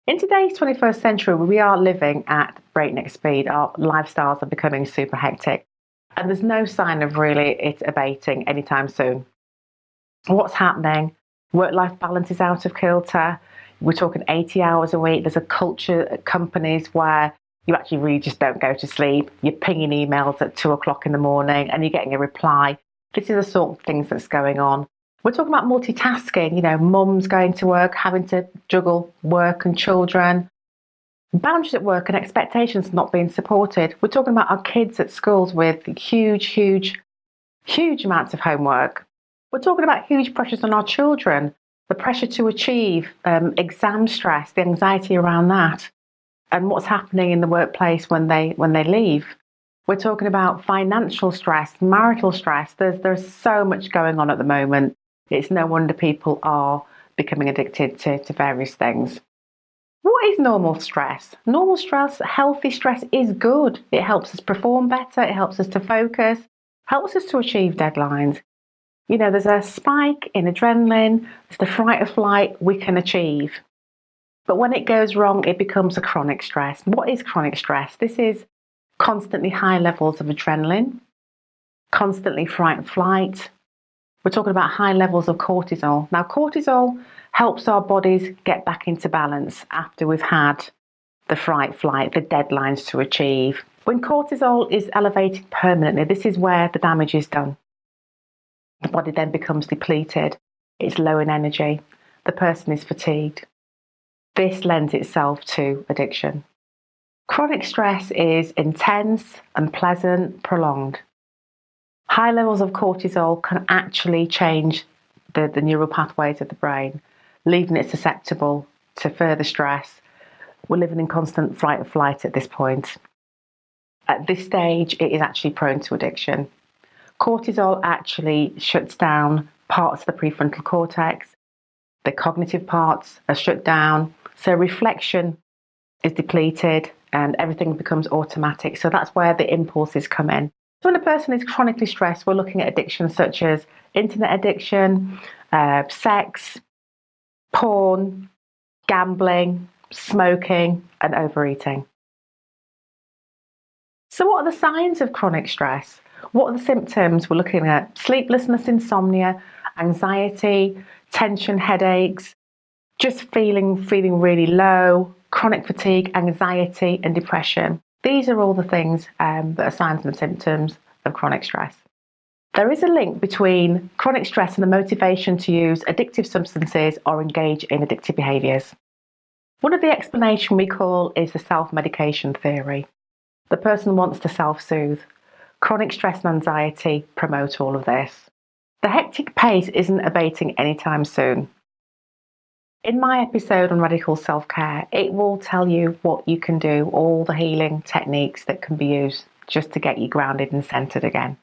In today's 21st century, we are living at breakneck speed. Our lifestyles are becoming super hectic, and there's no sign of really it abating anytime soon. What's happening? Work life balance is out of kilter. We're talking 80 hours a week. There's a culture at companies where you actually really just don't go to sleep. You're pinging emails at 2 o'clock in the morning and you're getting a reply. This is the sort of things that's going on. We're talking about multitasking, mums going to work, having to juggle work and children, boundaries at work and expectations not being supported. We're talking about our kids at schools with huge amounts of homework. We're talking about huge pressures on our children, the pressure to achieve, exam stress, the anxiety around that, and what's happening in the workplace when they leave. We're talking about financial stress, marital stress. There's so much going on at the moment. It's no wonder people are becoming addicted to various things. What is normal stress? Normal stress, healthy stress is good. It helps us perform better. It helps us to focus, helps us to achieve deadlines. There's a spike in adrenaline, there's the fright of flight we can achieve. But when it goes wrong, it becomes a chronic stress. What is chronic stress? This is constantly high levels of adrenaline, constantly fright and flight. We're talking about high levels of cortisol. Now, cortisol helps our bodies get back into balance after we've had the fright, flight, the deadlines to achieve. When cortisol is elevated permanently, this is where the damage is done. The body then becomes depleted. It's low in energy. The person is fatigued. This lends itself to addiction. Chronic stress is intense, unpleasant, prolonged. High levels of cortisol can actually change the neural pathways of the brain, leaving it susceptible to further stress. We're living in constant fight or flight at this point. At this stage, it is actually prone to addiction. Cortisol actually shuts down parts of the prefrontal cortex. The cognitive parts are shut down. So reflection is depleted and everything becomes automatic. So that's where the impulses come in. So when a person is chronically stressed, we're looking at addictions such as internet addiction, sex, porn, gambling, smoking, and overeating. So what are the signs of chronic stress? What are the symptoms? We're looking at sleeplessness, insomnia, anxiety, tension, headaches, just feeling really low, chronic fatigue, anxiety, and depression. These are all the things that are signs and symptoms of chronic stress. There is a link between chronic stress and the motivation to use addictive substances or engage in addictive behaviours. One of the explanations we call is the self-medication theory. The person wants to self-soothe. Chronic stress and anxiety promote all of this. The hectic pace isn't abating anytime soon. In my episode on radical self-care, it will tell you what you can do, all the healing techniques that can be used just to get you grounded and centered again.